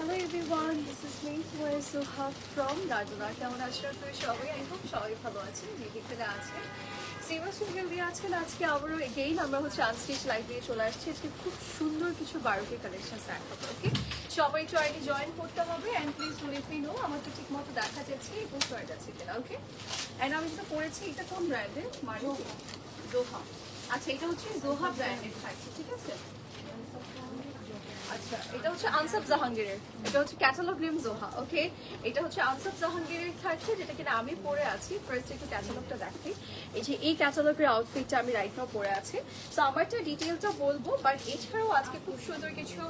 Hello everyone, this is me Zoha from Laduna. কেমন আছো আপনারা সবাই? I hope সবাই ভালো আছেন, যেখানে আছেন। সেবাসুন হেলদি আছেন। আজকে আবারও এগেইন আমরা হচ্ছে আনস্টিচ লাইভ দিয়ে চলে আসছি। আজকে খুব সুন্দর কিছু বারোকে কালেকশন দেখাবো। ওকে, সবাই একটু আগে জয়েন করতে হবে and please let me no আমাকে ঠিক মতো দেখা যাচ্ছে এবং শোয়া যাচ্ছে কিনা। ওকে, অ্যান্ড আমি যেটা পড়েছি এটা কোন ব্র্যান্ডের? জোহা। আচ্ছা, এটা হচ্ছে জোহা ব্র্যান্ডের থাকছে, ঠিক আছে। আচ্ছা, এটা হচ্ছে আনসাব জাহাঙ্গীরের, এটা হচ্ছে ক্যাটালগ নেম জোহা। ওকে, এটা হচ্ছে আনসাব জাহাঙ্গীরের থাকছে, যেটা কিনা আমি পরে আছি। ফার্স্ট একটু ক্যাটালগটা দেখি। এই যে এই ক্যাটালগের আউটফিটটা আমি রাইট নাও পরে আছি। সো আমারটা ডিটেলটা বলবো, বাট এছাড়াও আজকে খুব সুন্দর কিছু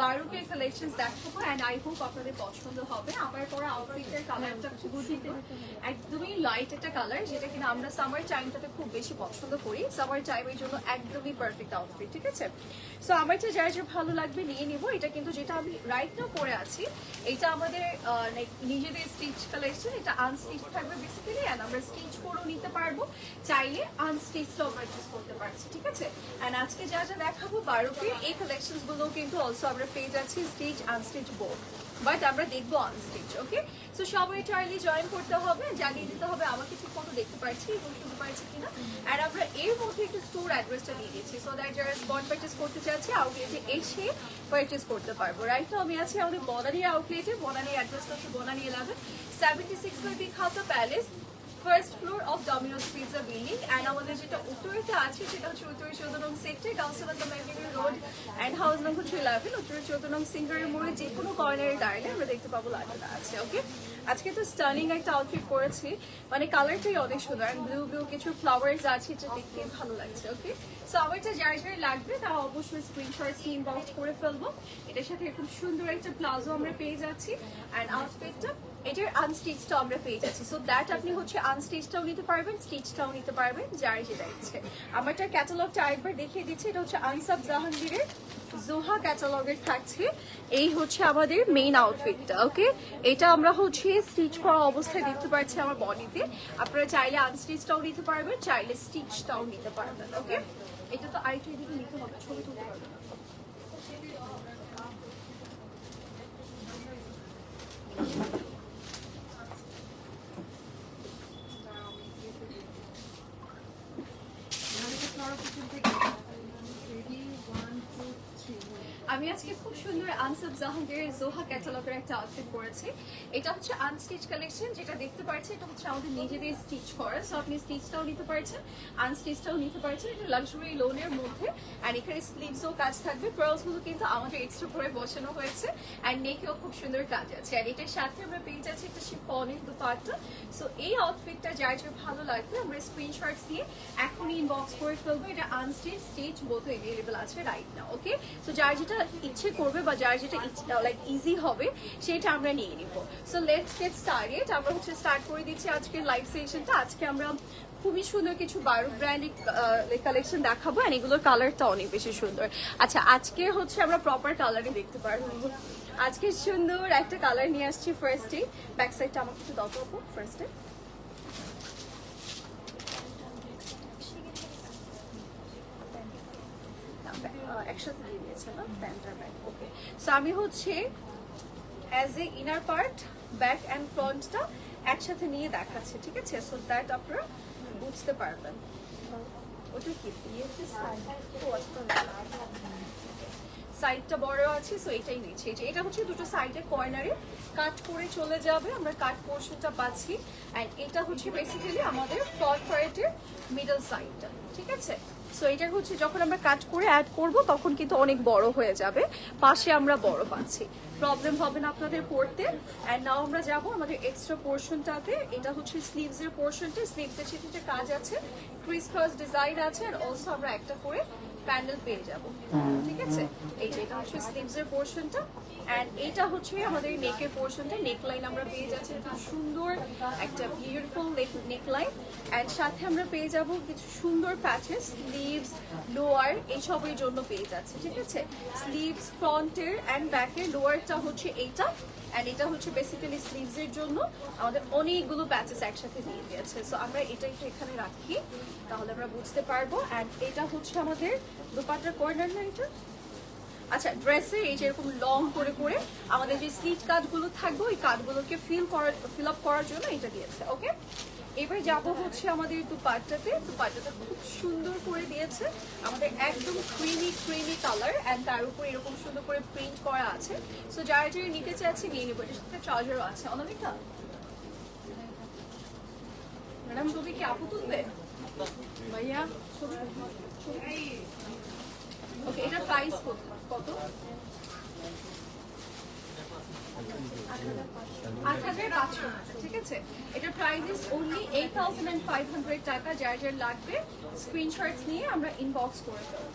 বারুকের কালেকশন দেখাবো অ্যান্ড আই হোপ আপনাদের পছন্দ হবে। আমার পরা আউটফিটের কালারটা একদমই লাইট একটা কালার, যেটা কিনা আমরা সামার টাইমটাতে খুব বেশি পছন্দ করি। সামার টাইমের জন্য একদমই পারফেক্ট আউটফিট, ঠিক আছে। সো আমারটা যার যে ভালো লাগবে নিয়ে নিব। এটা কিন্তু যেটা আমি রাইট নাও পরে আছি, এটা আমাদের নিজেদের স্টিচ কালেকশন। এটা আনস্টিচ থাকবে বেসিক্যালি, অ্যান্ড আমরা স্টিচ করেও নিতে পারবো, চাইলে আনস্টিচটাও পারচেস করতে পারছি, ঠিক আছে। অ্যান্ড আজকে যা যা দেখাবো বারোকে, এই কালেকশন গুলো কিন্তু অলসো আমরা পেয়ে যাচ্ছি স্টিচ আনস্টিচ বোর্ড, বাট আমরা দেখবো আনস্টিচ। ওকে, সো সবাই চাইলে জয়েন করতে হবে, জানিয়ে দিতে হবে আমাকে ঠিক মতো দেখতে পাচ্ছি এবং শুনতে পাচ্ছি কিনা। আর আমরা এর মধ্যে একটু স্টোর অ্যাড্রেসটা দিয়ে দিচ্ছি, সো দ্যাট যারা স্পট পারচেস করতে চাচ্ছি আউটলেটে এসে পারচেস করতে পারবো। রাইট, তো আমি আছি আমাদের বনানী আউটলেটে। বনানী অ্যাড্রেসটা হচ্ছে Banani 1176 Khasa palace, first floor of Domino's pizza building. And আমাদের যেটা উত্তরেতে আছে সেটা হচ্ছে উত্তরে 14 নং sector, Gausbandha memorial road and house নং হচ্ছে 11। উত্তরে 14 নং সিঙ্গারের মোড়ে যে কোনো কর্নারে দাঁড়ালে আমরা দেখতে পাবো লাগানো আছে। ওকে, আজকে তো স্টার্নিং একটা আউটফিট করেছি, মানে কালারটাই অনেক সুন্দর, ব্লু ব্লু কিছু ফ্লাওয়ার্স আছে, এটা দেখতে ভালো লাগছে। ওকে, সো আমারটা যার যার লাগবে তারা অবশ্যই স্ক্রিনশট ইনবক্স করে ফেলবো। এটার সাথে খুব সুন্দর একটা প্লাজো আমরা পেয়ে যাচ্ছি, অ্যান্ড আউটফিটটা এটার আনস্টিচটাও আমরা পেয়ে যাচ্ছি। সো দ্যাট আপনি হচ্ছে আনস্টিচটাও নিতে পারবেন, স্টিচটাও নিতে পারবেন, যার যেটা ইচ্ছে। আমারটা ক্যাটালগটা আরেকবার দেখিয়ে দিচ্ছি। এটা হচ্ছে আনসাব জাহাঙ্গীরের জোহা ক্যাটালগের থাকছে। এই হচ্ছে আমাদের মেইন আউটফিটটা। ওকে, এটা আমরা হচ্ছে স্টিচ করা অবস্থায় দেখতে পাচ্ছি আমার বডিতে। আপনারা চাইলে আনস্টিচটাও নিতে পারবেন, চাইলে স্টিচটাও নিতে পারবেন। ওকে, এটা তো আরেকটু এদিকে নিতে হবে, ছবি তুলতে পারবেন। আমি আজকে খুব সুন্দর আনসাব জাহাঙ্গীরের জোহা ক্যাটালগের একটা আউটফিট পরেছি। এটা হচ্ছে আনস্টিচ কালেকশন, যেটা দেখতে পাচ্ছি এটা হচ্ছে আমাদের নিজেদের স্টিচ করা। সো আপনি স্টিচটাও নিতে পারছেন, আনস্টিচটাও নিতে পারছেন। এটা লাক্সারি লোনের মধ্যে, অ্যান্ড এখানে স্লিভসও কাজ থাকবে। পার্লসগুলো কিন্তু আমাদের এক্সট্রা করে বসানো হয়েছে, অ্যান্ড নেকেও খুব সুন্দর কাজ আছে। আর এটার সাথে আমরা পেয়ে যাচ্ছি একটা শিফনের দুপাট্টা। সো এই আউটফিটটা যার যার ভালো লাগবে আমরা স্ক্রিনশটস দিয়ে এখনই ইনবক্স করে ফেলবো। এটা আনস্টিচ স্টিচ বোথ অ্যাভেলেবল আছে রাইট নাও। ওকে, সো যার যেটা ইচ্ছে করবে বা যার যেটা লাইক ইজি হবে সেটা আমরা নিয়ে নিব। So let's get started. আমরা হচ্ছে স্টার্ট করে দিচ্ছি আজকের লাইভ সেশনটা। আজকে আমরা খুবই সুন্দর কিছু বারো ব্র্যান্ডের কালেকশন দেখাবো, আর এগুলোর কালারটা অনেক বেশি সুন্দর। আচ্ছা, আজকে হচ্ছে আমরা প্রপার কালারে দেখতে পারবো। আজকে সুন্দর একটা কালার নিয়ে আসছি। ফার্স্টে ব্যাক সাইডটা আমাকে একটু দাও তো ফার্স্টে। একসাথে দিয়ে দিয়েছে না প্যান্টার ব্যাক। ওকে, সো আমি হচ্ছে as a inner part back and ফ্রন্টটা একসাথে নিয়ে দেখাচ্ছি, ঠিক আছে। সো দ্যাট আপনারা বুঝতে পারবেন। ওটা কি সাইডটা বড় আছে, সো এটাই নিচ্ছি। এটা হচ্ছে দুটো সাইডের কর্নারে কাট করে চলে যাবে, আমরা কাট পোর্শনটা পাচ্ছি। অ্যান্ড এটা হচ্ছে বেসিক্যালি আমাদের ফ্রন্ট পার্টের মিডল সাইডটা, ঠিক আছে। সো এটা হচ্ছে যখন আমরা কাট করে অ্যাড করব তখন কিন্তু অনেক বড় হয়ে যাবে, পাশে আমরা বড় পাচ্ছি, প্রবলেম হবে না আপনাদের পড়তে। অ্যান্ড নাও আমরা যাব আমাদের এক্সট্রা পোর্শনটাতে। এটা হচ্ছে স্লিভস এর পোর্শনটা, স্লিভসের সাথে কাজ আছে, ক্রিস ক্রস ডিজাইন আছে, আর অলসো আমরা একটা করে প্যানেল পেয়ে যাব, ঠিক আছে। এই যে এটা হচ্ছে স্লিভস এর পোর্শনটা, এন্ড এটা হচ্ছে আমাদের নেকের পোর্শনটা। নেক লাইন আমরা পেয়ে যাচ্ছি খুব সুন্দর একটা বিউটিফুল নেক লাইন, এন্ড সাথে আমরা পেয়ে যাব কিছু সুন্দর প্যাচেস, স্লিভস, লোয়ার এইসবের জন্য পেয়ে যাচ্ছে, ঠিক আছে। স্লিভস ফ্রন্টের এন্ড ব্যাকের, লোয়ারটা হচ্ছে এইটা, এন্ড এটা হচ্ছে বেসিক্যালি স্লিভস এর জন্য আমাদের অনেকগুলো প্যাচেস একসাথে দিয়ে দিয়েছে। সো আমরা এটা একটু এখানে রাখি, তাহলে আমরা বুঝতে পারবো। এন্ড এটা হচ্ছে আমাদের দোপাট্টার কর্নার না এটা। আচ্ছা, ড্রেসে এই যে এরকম লং করে করে আমাদের যে স্লিট কাটগুলো থাকবে ওই কাটগুলোকে ফিল আপ করার জন্য এটা দিয়েছে, ওকে। এবার যাব হচ্ছে আমাদের দুপাট্টাতে। দুপাট্টাটা খুব সুন্দর করে দিয়েছে আমাদের, একদম ক্রিমি কালার, এন্ড তার উপর এরকম সুন্দর করে প্রিন্ট করা আছে। সো যারা যারা নিতে চাচ্ছে নিয়ে নেবো। এটার সাথে ট্রাউজারও আছে। অনামিকা ম্যাডাম ছবি কি আপু তুলবে ভাইয়া? ওকে, এটার প্রাইস কত? 8,500, ঠিক আছে। এটার প্রাইস ইজ অনলি 8,500 টাকা। যার যার লাগবে স্ক্রিনশটস নিয়ে আমরা ইনবক্স করে দেবো।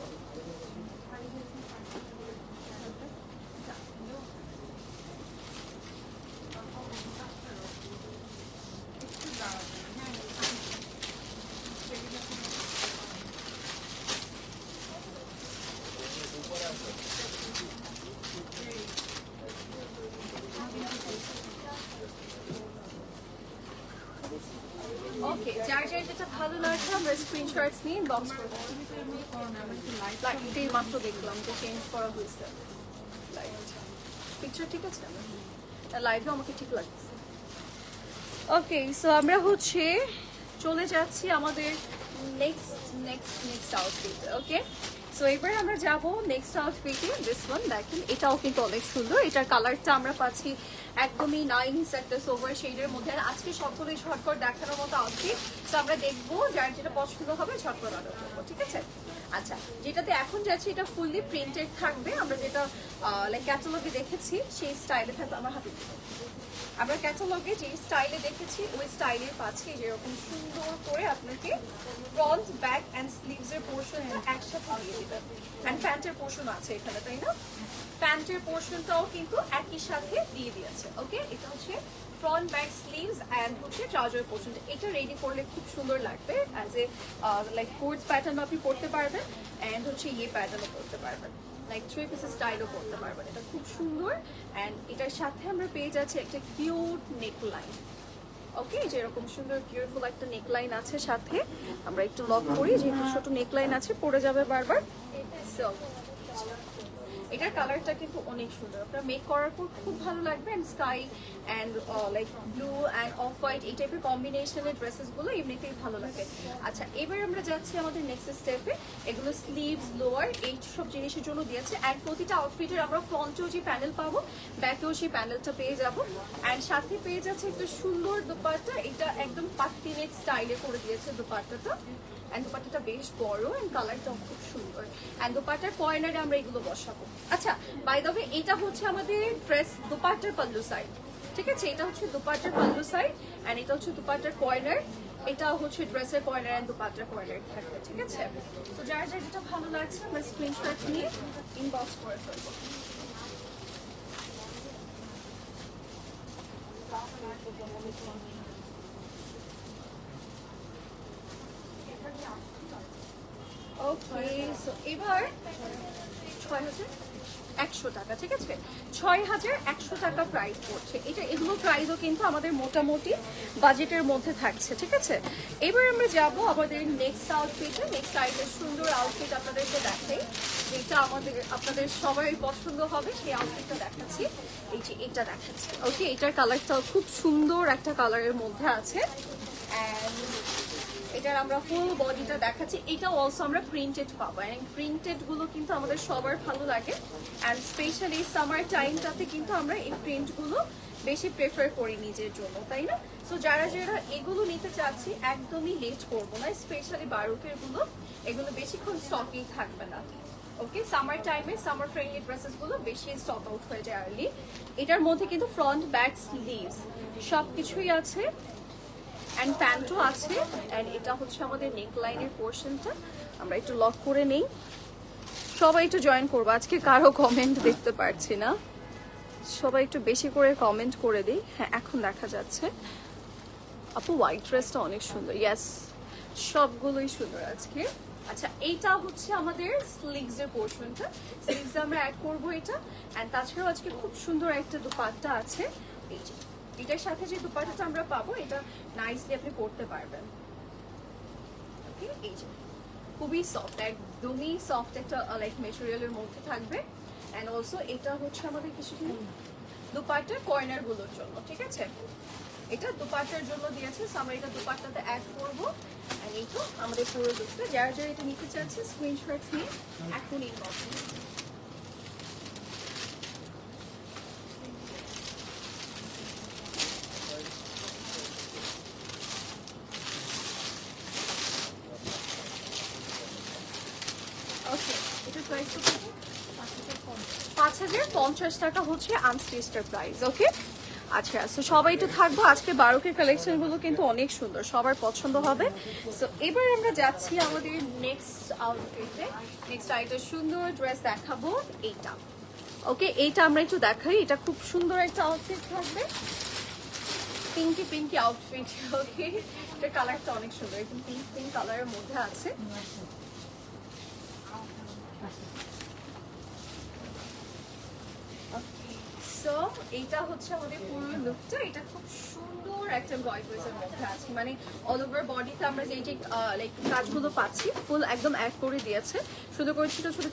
ওকে, যার যার যেটা ভালো লাগছে আমরা স্ক্রিনশটস নিয়ে ইনবক্স করব। লাইটটাই মাত্র দেখলাম যে চেঞ্জ করা হয়েছে লাইট, পিকচার ঠিক আছে, লাইটও আমাকে ঠিক লাগছে। ওকে, সো আমরা হচ্ছে চলে যাচ্ছি আমাদের নেক্সট আউটফিট, ওকে। সো এবার আমরা যাব নেক্সট আউটফিটে। দিস ওয়ান দেখেন, এটাও কিন্তু অনেক সুন্দর। এটার কালারটা আমরা পাচ্ছি একদমই নাইস একটা সোভার শেডের মধ্যে। আর আজকে সবগুলোই ঝটপট দেখানোর মতো আউটফিট, তো আমরা দেখবো যার যেটা পছন্দ হবে ঝটপট অর্ডার করবো, ঠিক আছে। আচ্ছা, যেটাতে এখন যাচ্ছে এটা ফুললি প্রিন্টেড থাকবে। আমরা যেটা লাইক ক্যাটালগে দেখেছি সেই স্টাইলে থাকবে। আমার হাতে আমরা ক্যাটালগে যে স্টাইলে দেখেছি ওই স্টাইলের পাচ্ছি যেরকম সুন্দর করে আপনাকে ফ্রন্ট, ব্যাক এন্ড স্লিভস এর পোর্শনটা একসাথে দিয়ে দিবেন। এন্ড প্যান্টের পোর্শন আছে এখানে, তাই না? প্যান্টের পোর্শনটাও কিন্তু একই সাথে দিয়ে দিয়েছে, ওকে। এটা হচ্ছে ফ্রন্ট, ব্যাক, স্লিভস এন্ড হচ্ছে ট্রাউজার পোর্শনটা। এটা রেডি করলে খুব সুন্দর লাগবে, as a like quotes pattern আপনি পরতে পারবেন, এন্ড হচ্ছে ইয়ে প্যাটার্নও পরতে পারবেন, লাইক 3 পিসের স্টাইলও করতে পারবেন। এটা খুব সুন্দর, এন্ড এটার সাথে আমরা পেয়ে যাচ্ছি একটা কিউট নেক লাইন, ওকে। যেরকম সুন্দর বিউটিফুল একটা নেক লাইন আছে সাথে। আমরা একটু লক করি, যেহেতু ছোট নেক লাইন আছে পড়ে যাবে বারবার। সো এটার কালারটা কিন্তু অনেক সুন্দর, আপনার মেক করার পর খুব ভালো লাগবে। And sky and like blue and off white এই টাইপের কম্বিনেশনের ড্রেসেসগুলো এমনিতেই ভালো লাগে। আচ্ছা, এবার আমরা যাচ্ছি আমাদের নেক্সট স্টেপে। এগুলো স্লিভস, লোয়ার এই সব জিনিসের জন্য দিয়েছে। এন্ড প্রতিটা আউটফিটের আমরা ফ্রন্টেও যে প্যানেল পাবো, ব্যাকেও সেই প্যানেলটা পেয়ে যাবো। এন্ড সাথে পেয়ে যাচ্ছে একটা সুন্দর দোপাট্টা। এটা একদম পাত্তি নেক স্টাইলে করে দিয়েছে দোপাট্টাটা। এন্ড দোপাট্টাটা বেশ বড়, এন্ড কালারটাও খুব সুন্দর। এন্ড দোপাট্টার কর্নারে আমরা এগুলো বসাবো। আচ্ছা, বাই দ্য ওয়ে এটা হচ্ছে আমাদের ড্রেস দোপাট্টার পাল্লু সাইড, ঠিক আছে। এটা হচ্ছে দোপাট্টার পাল্লু সাইড, এন্ড এটা হচ্ছে দোপাট্টার কর্নার। এটা হচ্ছে ড্রেসের কর্নার এন্ড দোপাট্টার কর্নার থাকবে, ঠিক আছে। তো যার যার যেটা ভালো লাগছে আমরা স্ক্রিনশট নিয়ে ইনবক্স করে ফেলবো। ওকে, সো এবার 6,100 টাকা, ঠিক আছে। 6,100 টাকা প্রাইস পড়ছে এটা। এগুলো প্রাইসও কিন্তু আমাদের মোটামুটি বাজেটের মধ্যে থাকছে, ঠিক আছে। এবার আমরা যাব আমাদের নেক্সট আউটফিটে। নেক্সট আইটের সুন্দর আউটফিট আপনাদেরকে দেখাই, যেটা আপনাদের সবাই পছন্দ হবে সেই আউটফিটটা দেখাচ্ছি। এই যে এটা দেখাচ্ছি, ওকে। এটার কালারটাও খুব সুন্দর একটা কালারের মধ্যে আছে, এন্ড এটার আমরা ফুল বডিটা দেখাচ্ছি। এটাও অলসো আমরা প্রিন্টেড পাবো, এন্ড প্রিন্টেড গুলো কিন্তু আমাদের সবার ভালো লাগে। এন্ড স্পেশালি সামার টাইমটাতে কিন্তু আমরা এই প্রিন্টগুলো বেশি প্রেফার করি নিজের জন্য, তাই না? সো যারা যারা এগুলো নিতে চাচ্ছি একদমই লেট করবো না, স্পেশালি বারুকের গুলো, এগুলো বেশিক্ষণ স্টকেই থাকবে না, ওকে। সামার টাইমে সামার ফ্রেন্ডলি ড্রেসেস গুলো বেশি স্টক আউট হয়ে যায় আর্লি। এটার মধ্যে কিন্তু ফ্রন্ট, ব্যাক, স্লিভস সবকিছুই আছে, এন্ড প্যান্টও আছে। এন্ড এটা হচ্ছে আমাদের নেক লাইনের পোর্শনটা, আমরা একটু লক করে নেই। সবাই একটু জয়েন করবো, আজকে কারো কমেন্ট দেখতে পারছি না, সবাই একটু বেশি করে কমেন্ট করে দিই। হ্যাঁ এখন দেখা যাচ্ছে। আপু হোয়াইট ড্রেসটা অনেক সুন্দর, ইয়েস সবগুলোই সুন্দর আজকে। আচ্ছা এইটা হচ্ছে আমাদের স্লিভস এর পোর্শনটা, স্লিভস আমরা অ্যাড করবো এটা। এন্ড তাছাড়াও আজকে খুব সুন্দর একটা দুপাট্টা আছে, এই যে এটার সাথে যে দুপাট্টাটা আমরা পাবো এটা নাইসলি আপনি পরতে পারবেন। ওকে এই যে খুবই সফট, একদমই সফট একটা লাইক মেটেরিয়ালের মধ্যে থাকবে। এন্ড অলসো এটা হচ্ছে আমাদের কিছু দুপাট্টার কর্নার গুলোর জন্য, ঠিক আছে এটা দুপাট্টার জন্য দিয়েছে। সো আমরা এটা দুপাট্টাতে অ্যাড করবো। এন্ড এই তো আমাদের পুরো লুকটা, যারা যারা এটা নিতে চাচ্ছে স্ক্রিনশট নিয়ে এখন ইনবক্স ওকে। এটার প্রাইস কত? 5050 টাকা হচ্ছে আনস্টিচড প্রাইস। ওকে আচ্ছা, সো সবাই তো থাকবো আজকে। 12 কালেকশন গুলো কিন্তু অনেক সুন্দর, সবার পছন্দ হবে। সো এবার আমরা যাচ্ছি আমাদের নেক্সট আউটফিটে। নেক্সট আরেকটা সুন্দর ড্রেস দেখাবো, এইটা। ওকে এইটা আমরা একটু দেখাই, এটা খুব সুন্দর একটা আউটফিট থাকবে, পিঙ্কি পিঙ্কি আউটফিট। ওকে এটার কালারটা অনেক সুন্দর, একদম পিঙ্ক পিঙ্ক কালারের মধ্যে আছে। সো এইটা হচ্ছে আমাদের পুরো লুকটা, এটা খুব সুন্দর একটা গয়ড্রেসের মধ্যে আছে, মানে অল ওভার বডিতে আমরা যে যে লাইক কাজগুলো পাচ্ছি ফুল একদম অ্যাড করে দিয়েছে। শুধু করে ছোট ছোট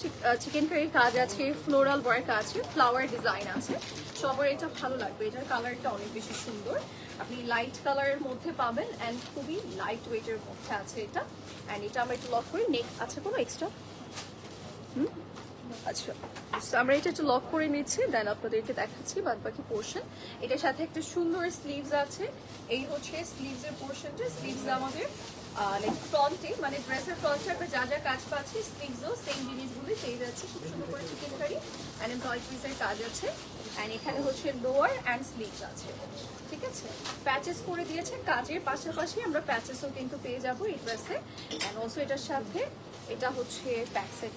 চিকেন কারির কাজ আছে, ফ্লোরাল ওয়ার্ক আছে, ফ্লাওয়ার ডিজাইন আছে। সবার এটা ভালো লাগবে, এটার কালারটা অনেক বেশি সুন্দর, আপনি লাইট কালারের মধ্যে পাবেন অ্যান্ড খুবই লাইট ওয়েটের মধ্যে আছে এটা। অ্যান্ড এটা আমরা একটু লক করি, নেক আছে কোনো এক্সট্রা? আচ্ছা আমরা এটা একটু লক করে নিচ্ছি, দেন আপনাদেরকে দেখাচ্ছি বাদ বাকি পোর্শন। এটার সাথে একটা সুন্দর স্লিভস আছে, এই হচ্ছে স্লিভস এর পোর্শনটা। স্লিভস আমাদের লাইক ফ্রন্টে, মানে ড্রেসের ফ্রন্টে আমরা যা যা কাজ পাচ্ছি স্লিভসও সেম জিনিসগুলি পেয়ে যাচ্ছি। খুব সুন্দর করে চিকেন কারি অ্যান্ড এমব্রয়ডারিজের কাজ আছে। অ্যান্ড এখানে হচ্ছে লোয়ার অ্যান্ড স্লিভস আছে, ঠিক আছে। প্যাচেস করে দিয়েছে, কাজের পাশাপাশি আমরা প্যাচেসও কিন্তু পেয়ে যাবো এই ড্রেসে। অ্যান্ড অলসো এটার সাথে এটা হচ্ছে ব্যাক সাইড,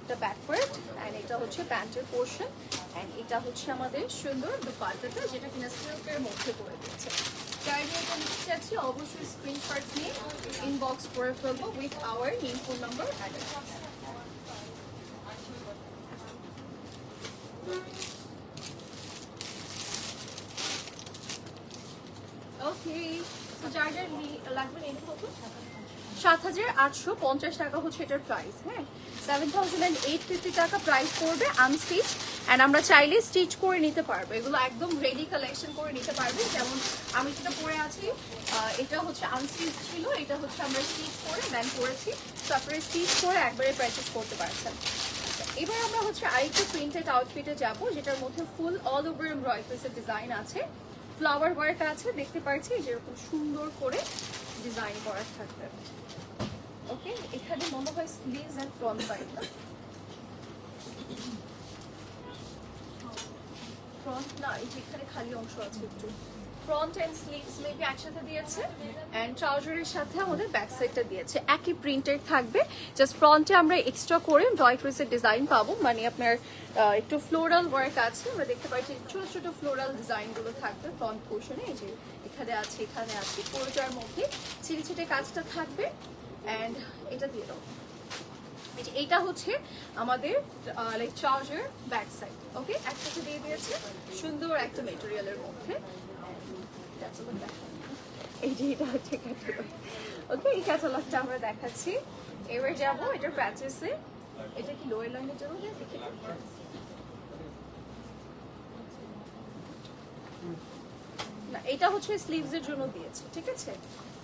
এটা ব্যাকওয়ার্ড অ্যান্ড এটা হচ্ছে প্যান্টের পোর্শন। অ্যান্ড এটা হচ্ছে আমাদের সুন্দর দুপাট্টাটা, যেটা কিনা সিল্কের মধ্যে করে দিয়েছে। যারা এটা নিতে চাচ্ছি অবশ্যই স্ক্রিনশট নিয়ে ইনবক্স করে ফেলবো with our name, phone number, address. Okay তো যার যার লাগবে নিতে কত? 7850 টাকা হচ্ছে এটার প্রাইস। হ্যাঁ 7850 টাকা প্রাইস পড়বে আনস্টিচ। অ্যান্ড আমরা চাইলে স্টিচ করে নিতে পারবো, এগুলো একদম রেডি কালেকশন করে নিতে পারবে। যেমন আমি যেটা পরে আছি এটা হচ্ছে আনস্টিচ ছিল, এটা হচ্ছে আমরা স্টিচ করে দেন করেছি। তো আপনারা স্টিচ করে একবারে প্র্যাকটিস করতে পারছেন। এবার আমরা হচ্ছে আরেকটু প্রিন্টেড আউটফিটে যাব, যেটার মধ্যে ফুল অল ওভার এমব্রয়ডারিজের ডিজাইন আছে, ফ্লাওয়ার ওয়ার্ক আছে, দেখতে পাচ্ছি যেরকম সুন্দর করে ডিজাইন করা থাকবে। ওকে এখানে মনে হয় স্লিভস এন্ড ফ্রন্ট সাইড, না ফ্রন্ট না, এই যে এখানে খালি অংশ আছে একটু, ফ্রন্ট এন্ড স্লিভস মেবি একসাথে দিয়েছে। এন্ড ট্রাউজারের সাথে আমাদের ব্যাক সাইডটা দিয়েছে, একই প্রিন্টেড থাকবে। জাস্ট ফ্রন্টে আমরা এক্সট্রা করে ডয়ট্রেসের ডিজাইন পাবো, মানে আপনার একটু ফ্লোরাল ওয়ার্ক আছে, আমরা দেখতে পাচ্ছি ছোট ছোট ফ্লোরাল ডিজাইনগুলো থাকবে ফ্রন্ট পোর্শনে। এই যে এখানে আছে, এখানে আছে, পুরোটার মধ্যে ছিটে ছিটে কাজটা থাকবে। অ্যান্ড এটা দিয়ে দাও, এইটা হচ্ছে আমাদের লাইক ট্রাউজার ব্যাক সাইড। ওকে একসাথে দিয়ে দিয়েছে সুন্দর একটা মেটেরিয়ালের মধ্যে। এই যে এটা হচ্ছে ক্যাটালগ। ওকে এই ক্যাটালগটা আমরা দেখাচ্ছি। এবার যাবো এটার প্যাচেসে, এটা কি লোয়ার লাইনের জন্য দেখি না, এটা হচ্ছে স্লিভস এর জন্য দিয়েছে, ঠিক আছে।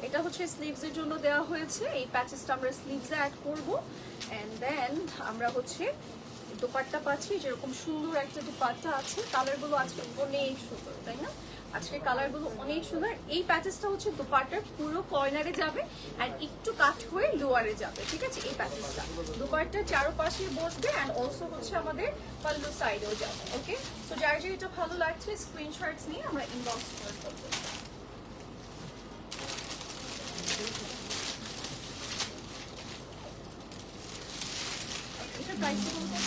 এটা হচ্ছে স্লিভস এর জন্য দেওয়া হয়েছে, এই প্যাচেসটা আমরা স্লিভসে অ্যাড করব। এন্ড দেন আমরা হচ্ছে দোপাট্টা পাচ্ছি, যেরকম সুন্দর একটা দোপাট্টা আছে, কালারগুলো আজকে অনেক সুন্দর, তাই না? আজকে কালারগুলো অনেক সুন্দর। এই প্যাচেসটা হচ্ছে দোপাট্টার পুরো কর্নারে যাবে অ্যান্ড একটু কাট হয়ে লোয়ারে যাবে, ঠিক আছে। এই প্যাচেসটা দোপাট্টার চারপাশে বসবে অ্যান্ড অলসো হচ্ছে আমাদের পাল্লু সাইডেও যাবে। ওকে সো যার যে এটা ভালো লাগছে স্ক্রিনশটস নিয়ে আমরা ইনবক্স করে ফেলবো। এটার প্রাইস প্রাইস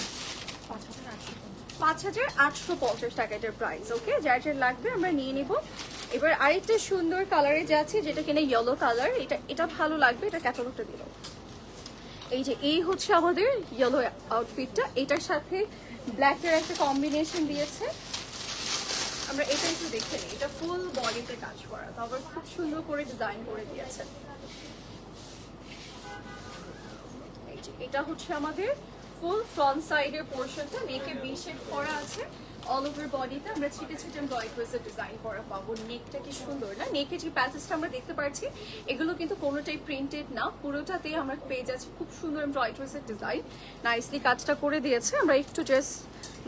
5850 টাকা এটার প্রাইস। ওকে, যার যার লাগবে আমরা নিয়ে নিব। এবার আরেকটা সুন্দর কালারে যাচ্ছে, যেটা কিনা ইয়েলো কালার। এটা ভালো লাগবে, এটা ক্যাটালগটা দিল। এই যে এই হচ্ছে আমাদের ইয়েলো আউটফিটটা, এটার সাথে ব্ল্যাকের একটা কম্বিনেশন দিয়েছে। আমরা এটা একটু দেখে নিই। এটা ফুল বডিতে কাজ করা, তো আবার খুব সুন্দর করে ডিজাইন করে দিয়েছে। এই যে এটা হচ্ছে আমাদের ফুল ফ্রন্ট সাইডের পোর্শনটা, নেকে ভি শেপ করা আছে। অল ওভার বডিতে আমরা ছিটে ছিটে এমব্রয়ডারি ডিজাইন করা পাবো। নেকটা কি সুন্দর না, নেকে যে প্যাচেসটা আমরা দেখতে পাচ্ছি এগুলো কিন্তু কোনোটাই প্রিন্টেড না, পুরোটাতেই আমরা পেয়ে যাচ্ছি খুব সুন্দর এমব্রয়ডারি ডিজাইন। নাইসলি কাজটা করে দিয়েছে। আমরা একটু জাস্ট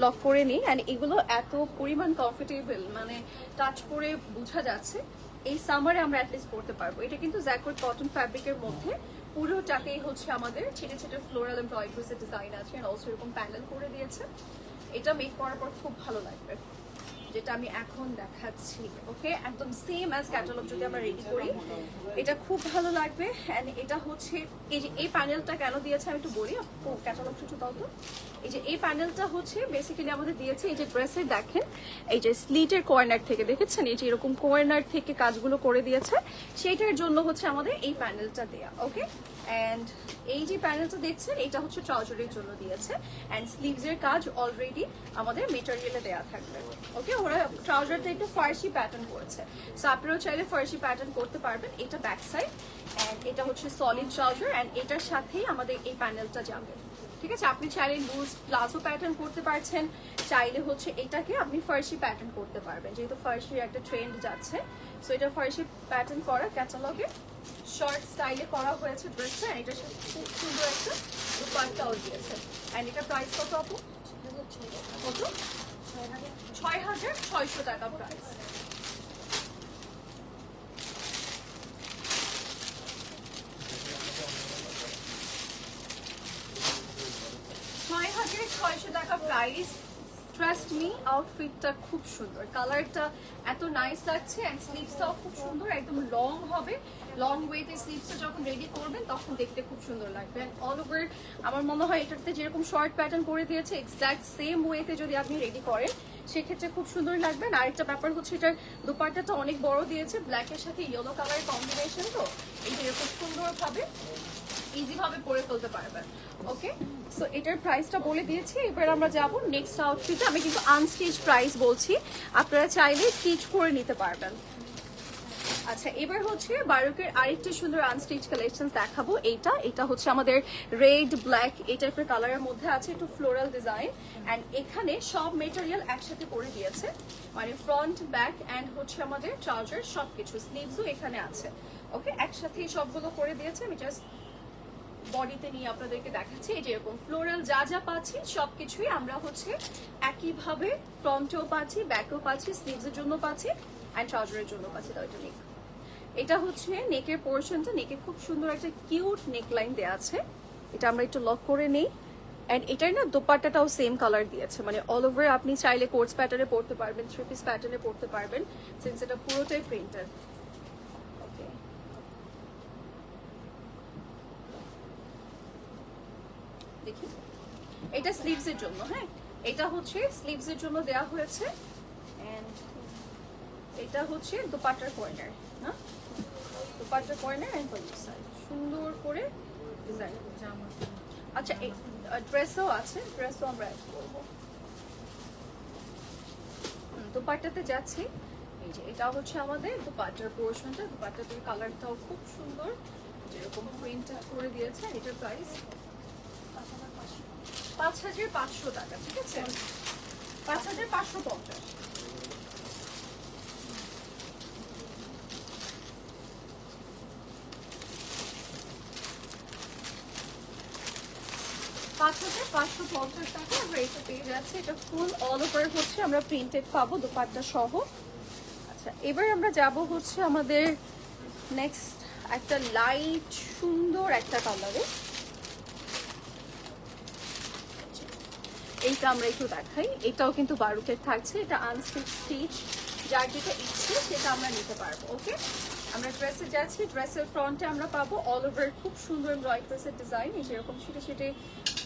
লক করে নিই। অ্যান্ড এগুলো এত পরিমাণ কমফোর্টেবল, মানে টাচ করে বোঝা যাচ্ছে এই সামারে আমরা অ্যাটলিস্ট পরতে পারবো। এটা কিন্তু জ্যাকওয়ার্ড কটন ফ্যাব্রিকের মধ্যে, পুরোটাকেই হচ্ছে আমাদের ছেটে ছেটে ফ্লোরাল এমব্রয়ডারি ডিজাইন আছে। আর অলসো এরকম প্যানেল করে দিয়েছে। এটা মেক করার পর খুব ভালো লাগবে, যেটা আমি এখন দেখাচ্ছি। ওকে, একদম সেম অ্যাজ ক্যাটালগ যদি আমরা রেডি করি এটা খুব ভালো লাগবে। অ্যান্ড এটা হচ্ছে এই যে এই প্যানেলটা কেন দিয়েছে আমি একটু বলি, ক্যাটালগটা একটু দাও তো। এই যে এই প্যানেলটা হচ্ছে বেসিক্যালি আমাদের দিয়েছে, এই যে ড্রেসের দেখেন এই যে স্লিটের কর্নার থেকে দেখেছেন, এই যে এরকম কর্নার থেকে কাজগুলো করে দিয়েছে, সেইটার জন্য হচ্ছে আমাদের এই প্যানেলটা দেয়া। ওকে, অ্যান্ড এই যে প্যানেলটা দেখছেন এটা হচ্ছে ট্রাউজারের জন্য দিয়েছে। অ্যান্ড স্লিভসের কাজ অলরেডি আমাদের মেটেরিয়ালে দেওয়া থাকবে। ওকে, ওরা ট্রাউজারটা একটু ফার্সি প্যাটার্ন করেছে, সো আপনারাও চাইলে ফার্সি প্যাটার্ন করতে পারবেন। এটা ব্যাক সাইড, অ্যান্ড এটা হচ্ছে সলিড ট্রাউজার। অ্যান্ড এটার সাথেই আমাদের এই প্যানেলটা যাবে। ঠিক আছে, আপনি চাইলে লুজ প্লাজো প্যাটার্ন করতে পারছেন, চাইলে হচ্ছে এটাকে আপনি ফার্সি প্যাটার্ন করতে পারবেন, যেহেতু ফার্সির একটা ট্রেন্ড যাচ্ছে। সো এটা ফার্সি প্যাটার্ন করা ক্যাটালগে শর্ট স্টাইলে করা হয়েছে ড্রেসটা। এটার সাথে খুব সুন্দর একটা দুপাট্টাও দিয়েছে। অ্যান্ড এটা প্রাইস কত আপু? কত? 6600 টাকা প্রাইস। টাকা প্রাইস। ট্রাস্ট মি, আউটফিটটা খুব সুন্দর, কালারটা এত নাইস লাগছে। অ্যান্ড স্লিভসটাও খুব সুন্দর, একদম লং হবে। লং ওয়েতে স্লিভসটা যখন রেডি করবেন তখন দেখতে খুব সুন্দর লাগবে। অ্যান্ড অল ওভার আমার মনে হয় এটাতে যেরকম শর্ট প্যাটার্ন করে দিয়েছে এক্স্যাক্ট সেম ওয়েতে যদি আপনি রেডি করেন সেক্ষেত্রে খুব সুন্দর লাগবে। আর আরেকটা ব্যাপার হচ্ছে এটার দুপাট্টাটা অনেক বড় দিয়েছে, ব্ল্যাকের সাথে ইয়েলো কালারের কম্বিনেশন, তো এই যে খুব সুন্দরভাবে ইজি ভাবে পরে ফেলতে পারবেন। ওকে, সো এটার প্রাইসটা বলে দিয়েছি। এবার আমরা যাব নেক্সট আউটফিটে। আমি কিন্তু আনস্টিচ প্রাইস বলছি, আপনারা চাইলে স্টিচ করে নিতে পারবেন। আচ্ছা, এবার হচ্ছে বারুকের আরেকটি সুন্দর আনস্টিচ কালেকশন দেখাবো। এটা হচ্ছে আমাদের রেড ব্ল্যাক এই টাইপের কালারের মধ্যে আছে, একটু ফ্লোরাল ডিজাইন। অ্যান্ড এখানে সব মেটেরিয়াল একসাথে করে দিয়েছে, মানে ফ্রন্ট ব্যাক অ্যান্ড হচ্ছে আমাদের ট্রাউজার সবকিছু, স্লিভসও এখানে আছে। ওকে, একসাথে সবগুলো করে দিয়েছে। আমি জাস্ট বডিতে নিয়ে আপনাদেরকে দেখাচ্ছি। এই যে এরকম ফ্লোরাল যা যা পাচ্ছি সবকিছুই আমরা হচ্ছে একইভাবে ফ্রন্টেও পাচ্ছি, ব্যাকেও পাচ্ছি, স্লিভসের জন্য পাচ্ছি অ্যান্ড ট্রাউজারের জন্য পাচ্ছি। তাই এটা নেক, এটা হচ্ছে নেকের পোর্শনটা। নেকে খুব সুন্দর একটা কিউট নেক লাইন দেওয়া আছে, এটা আমরা একটু লক করে নেই। অ্যান্ড এটাই না দোপাট্টাটাও সেম কালার দিয়েছে, মানে অল ওভার আপনি চাইলে কোটস প্যাটার্নে পড়তে পারবেন, থ্রি পিস প্যাটার্নে পড়তে পারবেন, সিন্স এটা পুরোটাই প্রিন্টেড। দেখি, এটা স্লিভসের জন্য, হ্যাঁ এটা হচ্ছে স্লিভসের জন্য দেওয়া হয়েছে। এন্ড এটা হচ্ছে দুপাট্টার কর্নার, না দুপাট্টার কর্নার এন্ড বডি সাইড সুন্দর করে ডিজাইন। আচ্ছা, এই ড্রেসও আছে, ড্রেসও আমরা অ্যাড করব। দুপাট্টাতে যাচ্ছি। এই যে এটা হচ্ছে আমাদের দুপাট্টার পোর্শনটা, দুপাট্টার কালারটাও খুব সুন্দর, যেরকম প্রিন্ট করে দিয়েছে। এটার প্রাইস 5500 টাকা। ঠিক আছে, 5550। টাকা আমরা এটা পেয়ে যাচ্ছি। এটা ফুল অল ওভার হচ্ছে আমরা প্রিন্টেড পাবো দুপাট্টা সহ। আচ্ছা, এবার আমরা যাব হচ্ছে আমাদের নেক্সট একটা লাইট সুন্দর একটা কালারে। এইটা আমরা একটু দেখাই, এটাও কিন্তু বারুকের থাকছে। এটা আনস্টিচ স্টিচ, যার যেটা ইচ্ছে সেটা আমরা নিতে পারবো। ওকে, আমরা ড্রেসে যাচ্ছি। ড্রেসের ফ্রন্টে আমরা পাবো অল ওভার খুব সুন্দর এমব্রয়ডারি ডিজাইন, এই যেরকম সেটে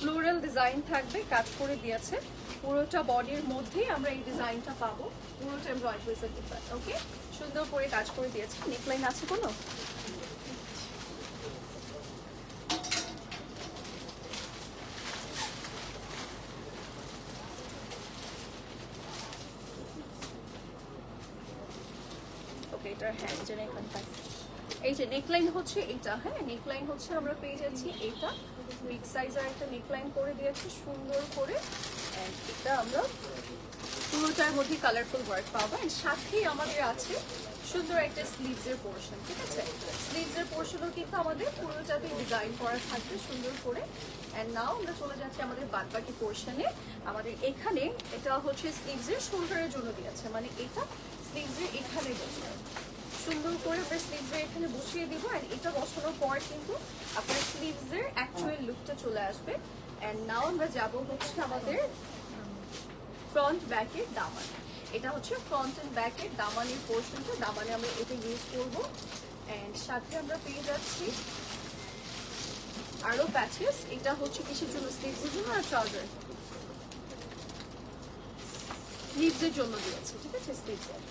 ফ্লোরাল ডিজাইন থাকবে, কাজ করে দিয়েছে পুরোটা বডির মধ্যেই আমরা এই ডিজাইনটা পাবো, পুরোটা এমব্রয়ডারি ডিজাইন। ওকে, সুন্দর করে কাজ করে দিয়েছে। নেকলাইন আছে কোনো? ওকে, এটার হ্যাঁ যে নেকলাইন থাকবে, এই যে নেকলাইন হচ্ছে এটা, হ্যাঁ নেকলাইন হচ্ছে আমরা পেয়ে যাচ্ছি এটা বিগ সাইজের একটা নেকলাইন করে দিয়েছে সুন্দর করে। এন্ড এটা আমরা পুরোটার মধ্যে কালারফুল ওয়ার্ক পাবো। এন্ড সাথেই আমাদের আছে সুন্দর একটা স্লিভসের পোর্শন, ঠিক আছে? স্লিভসের পোর্শনও কিন্তু আমাদের পুরোটাতে ডিজাইন করা থাকবে সুন্দর করে। এন্ড নাও আমরা চলে যাচ্ছি আমাদের বাদবাকি পোর্শনে। আমাদের এখানে এটা হচ্ছে স্লিভসের শোল্ডারের জন্য দিয়েছে, মানে এটা স্লিভসের এখানে বসবে সুন্দর করে আমরা স্লিভসের এখানে বসিয়ে দিব। এন্ড এটা বসানোর পর কিন্তু আপনার স্লিভসের অ্যাকচুয়াল লুকটা চলে আসবে। এন্ড নাও আমরা যাব হচ্ছে আমাদের ফ্রন্ট ব্যাকের দামান। এটা হচ্ছে ফ্রন্ট এন্ড ব্যাকের দামানের পোর্শনটা, দামানে আমরা এটা ইউজ করব। এন্ড সাথে আমরা পেয়ে যাচ্ছি আরো প্যাচেস। এটা হচ্ছে কিসের জন্য? স্লিভসের জন্য আর ট্রাউজার? স্লিভসের জন্য দিয়েছে, ঠিক আছে স্লিভসের।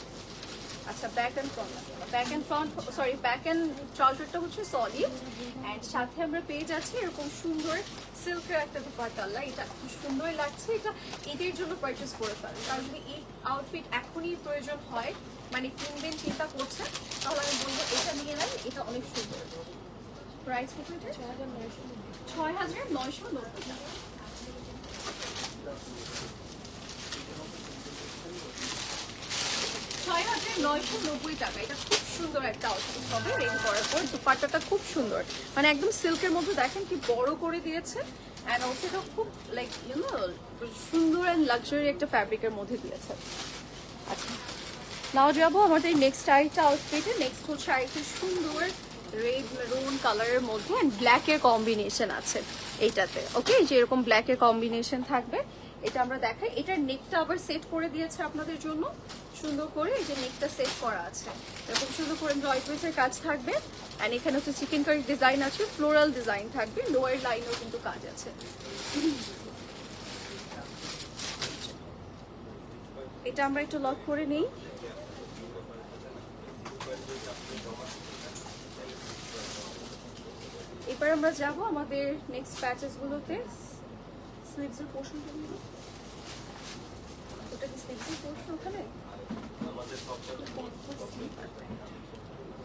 আচ্ছা, back and front, back and front sorry back and ট্রাউজারটা হচ্ছে সলিড। এন্ড সাথে আমরা পেয়ে যাচ্ছি এরকম সুন্দর সিল্কের একটা দুপাট্টা। এটা খুব সুন্দর লাগছে, এটা ঈদের জন্য পারচেস করে ফেলেন। কারণ যদি এই আউটফিট এখনই প্রয়োজন হয়, মানে কিনবেন চিন্তা করছেন, তাহলে আমি বলবো এটা নিয়ে নেন, এটা অনেক সুন্দর। প্রাইস কত? ৬,৯৯০ টাকা। ৬,৯৯০ টাকা। এটা খুব সুন্দর একটা আউটফিট হবে রেডি করার পর। দুপাট্টাটা খুব সুন্দর, মানে একদম সিল্কের মধ্যে দেখেন কি বড় করে দিয়েছে। অ্যান্ড অলসো এটা খুব লাইক সুন্দর অ্যান্ড লাক্সারি একটা ফ্যাব্রিকের মধ্যে দিয়েছে। আচ্ছা, নাও যাবো আমাদের নেক্সট আরেকটা আউটফিটে। নেক্সট হচ্ছে আরেকটা সুন্দর রেড মেরুন কালারের মধ্যে অ্যান্ড ব্ল্যাকের কম্বিনেশন আছে এইটাতে। ওকে, যে এরকম ব্ল্যাকের কম্বিনেশন থাকবে, এটা আমরা দেখাই। এটার নেকটা আবার সেট করে দিয়েছে আপনাদের জন্য সুন্দর করে। এই যে নেকটা সেট করা আছে, এরকম সুন্দর করে এমব্রয়ডারির কাজ থাকবে। অ্যান্ড এখানে হচ্ছে চিকেন কারি ডিজাইন আছে, ফ্লোরাল ডিজাইন থাকবে, লোয়ার লাইনেও কিন্তু কাজ আছে। এটা আমরা একটু লক করে নিই। এবার আমরা যাব আমাদের নেক্সট প্যাচেস গুলোতে। স্লিভসের পোর্শনটা নিব, ওটা কি স্লিভসের পোর্শন? ওখানে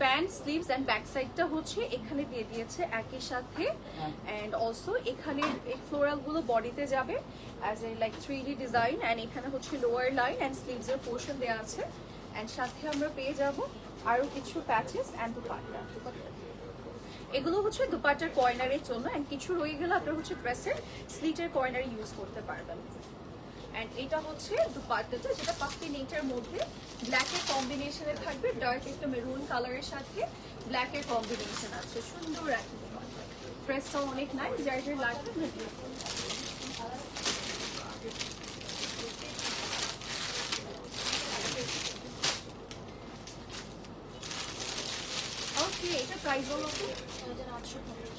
প্যান্ট স্লিভস এন্ড ব্যাক সাইডটা হচ্ছে এখানে দিয়ে দিয়েছে একই সাথে। এন্ড অলসো এখানে এই ফ্লোরাল গুলো বডিতে যাবে as a like 3D design. And এখানে হচ্ছে লোয়ার লাইন এন্ড স্লিভসের পোর্শন দেওয়া আছে। এন্ড সাথে আমরা পেয়ে যাব আরো কিছু প্যাচেস এন্ড দুপাট্টা। এগুলো হচ্ছে দুপাট্টার কর্নারের জন্য। এন্ড কিছু রয়ে গেলে আপনারা হচ্ছে ড্রেসের স্লিটের কর্নারে ইউজ করতে পারবেন। এন্ড এটা হচ্ছে দুপাট্টাটা, যেটা পাখি নেটের মধ্যে ব্ল্যাকের কম্বিনেশনে থাকবে। ডার্ক একটা মেরুন কালারের সাথে ব্ল্যাকের কম্বিনেশন আছে, সুন্দর একটা দুপাট্টা। ড্রেসটাও অনেক নাইস, যার যার লাগবে ভিডিও। ওকে, এটা প্রাইস হলো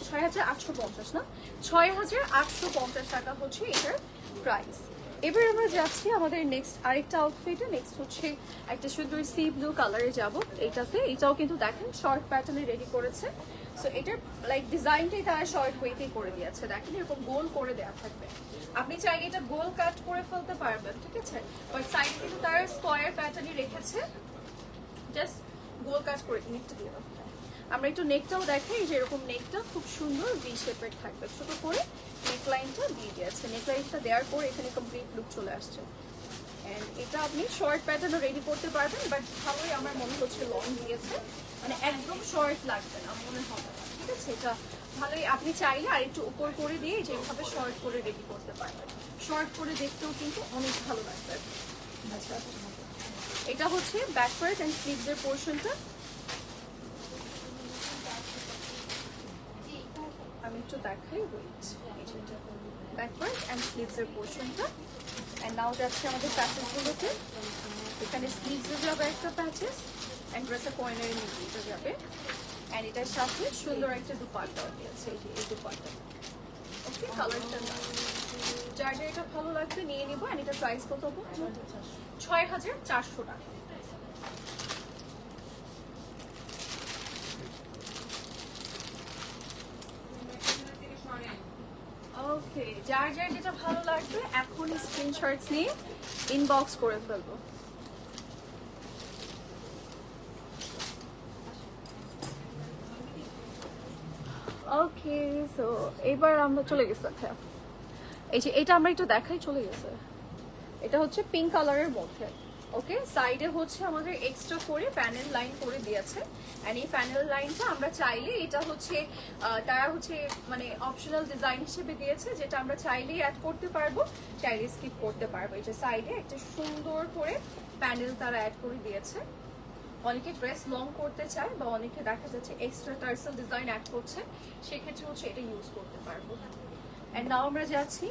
৬,৮৫০ না, ৬,৮৫০ টাকা হচ্ছে এটার প্রাইস। এবার আমরা যাচ্ছি আমাদের নেক্সট আরেকটা আউটফিটে। নেক্সট হচ্ছে একটা সুন্দর সি ব্লু কালারে যাব এইটাতে। এটাও কিন্তু দেখেন শর্ট প্যাটার্নে রেডি করেছে। সো এটার লাইক ডিজাইনটাই তারা শর্ট ওয়েতেই করে দিয়েছে। দেখেন এরকম গোল করে দেওয়া থাকবে, আপনি চাইলে এটা গোল কাট করে ফেলতে পারবেন, ঠিক আছে? বাট সাইডে কিন্তু তারা স্কোয়ার প্যাটার্নই রেখেছে, জাস্ট গোল কাট করে নেকটা দিয়ে দাও। আমরা একটু নেকটাও দেখাই, যে এরকম নেকটা খুব সুন্দর ভি শেপের থাকবে, ছোট করে নেকলাইনটা দিয়ে দিয়েছে। নেকলাইনটা দেওয়ার পর এখানে কমপ্লিট লুক চলে আসছে। এন্ড এটা আপনি শর্ট প্যাটার্নও রেডি করতে পারবেন, বাট ভালোই আমার মনে হচ্ছে লং দিয়েছে, মানে একদম শর্ট লাগবে না মনে হবে না, ঠিক আছে? এটা ভালোই, আপনি চাইলে আর একটু উপর করে দিয়ে যেভাবে শর্ট করে রেডি করতে পারবেন। শর্ট করে দেখতেও কিন্তু অনেক ভালো লাগবে। আচ্ছা, এটা হচ্ছে ব্যাক পার্ট এন্ড স্লিভসের পোর্শনটা। আমি একটু দেখাই, ওয়েট, ব্যাক পার্ট এন্ড স্লিভসের পোর্শনটা। এন্ড নাও যাচ্ছে আমাদের প্যাচেসগুলোতে। এখানে স্লিভসে যাবে একটা প্যাচেস, এন্ড ড্রেসের কর্নারে নিচে যাবে। এন্ড এটার সাথে সুন্দর একটা দুপাট্টাও দিয়েছে, এই দুপাট্টা। রাখছি, কালারটা না। যার যার এটা ভালো লাগবে নিয়ে নিবো। আর এটা প্রাইস কত হবে? 6400 টাকা। ওকে, যার যার যেটা ভালো লাগবে এখন স্ক্রিনশটস নিয়ে ইনবক্স করে ফেলবো। ওকে, সো এবার আমরা চলে গেছি। আচ্ছা, এই যে এটা আমরা একটু দেখাই, চলে গেছে। এটা হচ্ছে পিঙ্ক কালারের মধ্যে। ওকে, সাইডে হচ্ছে আমাদের এক্সট্রা করে প্যানেল লাইন করে দিয়েছে। এন্ড এই প্যানেল লাইনটা আমরা চাইলে এটা হচ্ছে তারা হচ্ছে মানে অপশনাল ডিজাইন হিসেবে দিয়েছে, যেটা আমরা চাইলেই অ্যাড করতে পারবো, চাইলে স্কিপ করতে পারবো। এই যে সাইডে একটা সুন্দর করে প্যানেল তারা অ্যাড করে দিয়েছে। অনেকে ড্রেস লং করতে চায় বা অনেকে দেখা যাচ্ছে এক্সট্রা টার্সেল ডিজাইন অ্যাড করছে, সেক্ষেত্রে হচ্ছে এটা ইউজ করতে পারবো। এন্ড নাও আমরা যাচ্ছি।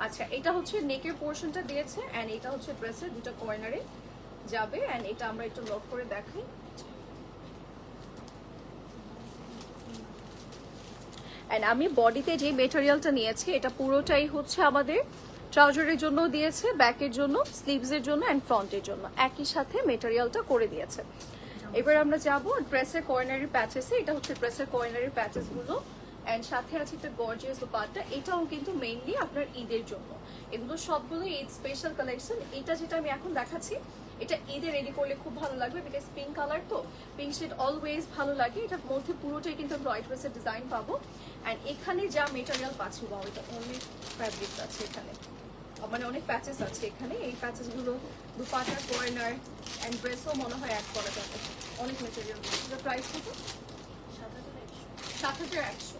আচ্ছা, এটা হচ্ছে নেকের পোর্শনটা দিয়েছে এন্ড এটা হচ্ছে ড্রেসের দুটো কর্নারে যাবে। এন্ড এটা আমরা একটু লক করে দেখাই। এন্ড আমি বডিতে যে মেটেরিয়ালটা নিয়েছি এটা পুরোটাই হচ্ছে আমাদের ট্রাউজারের জন্য দিয়েছে, ব্যাকের জন্য, স্লিভসের জন্য এন্ড ফ্রন্টের জন্য একই সাথে মেটেরিয়ালটা করে দিয়েছে। এবার আমরা যাব ড্রেসের কর্নারি প্যাচেসে। এটা হচ্ছে ড্রেসের কর্নারি প্যাচেস গুলো এন্ড সাথে আছে একটা গর্জিয়াস দোপাট্টা। এটাও কিন্তু মেইনলি আপনার ঈদের জন্য, এগুলো সবগুলো ঈদ স্পেশাল কালেকশন। এটা যেটা আমি এখন দেখাচ্ছি এটা ঈদে রেডি করলে খুব ভালো লাগবে, বিকজ পিঙ্ক কালার তো, পিঙ্ক শেড অলওয়েজ ভালো লাগে। এটার মধ্যে পুরোটাই কিন্তু আমরা হোয়াইট ড্রেসের ডিজাইন পাবো। এন্ড এখানে যা মেটেরিয়াল পাচ্ছি, ওয়াও, এটা অনেক ফ্যাব্রিক্স আছে এখানে, মানে অনেক প্যাচেস আছে এখানে। এই প্যাচেস গুলো দুপাটার কর্নার এন্ড ড্রেসও মনে হয় অ্যাড করা যাবে। অনেক মেটেরিয়াল। এটার প্রাইস কত? 7100।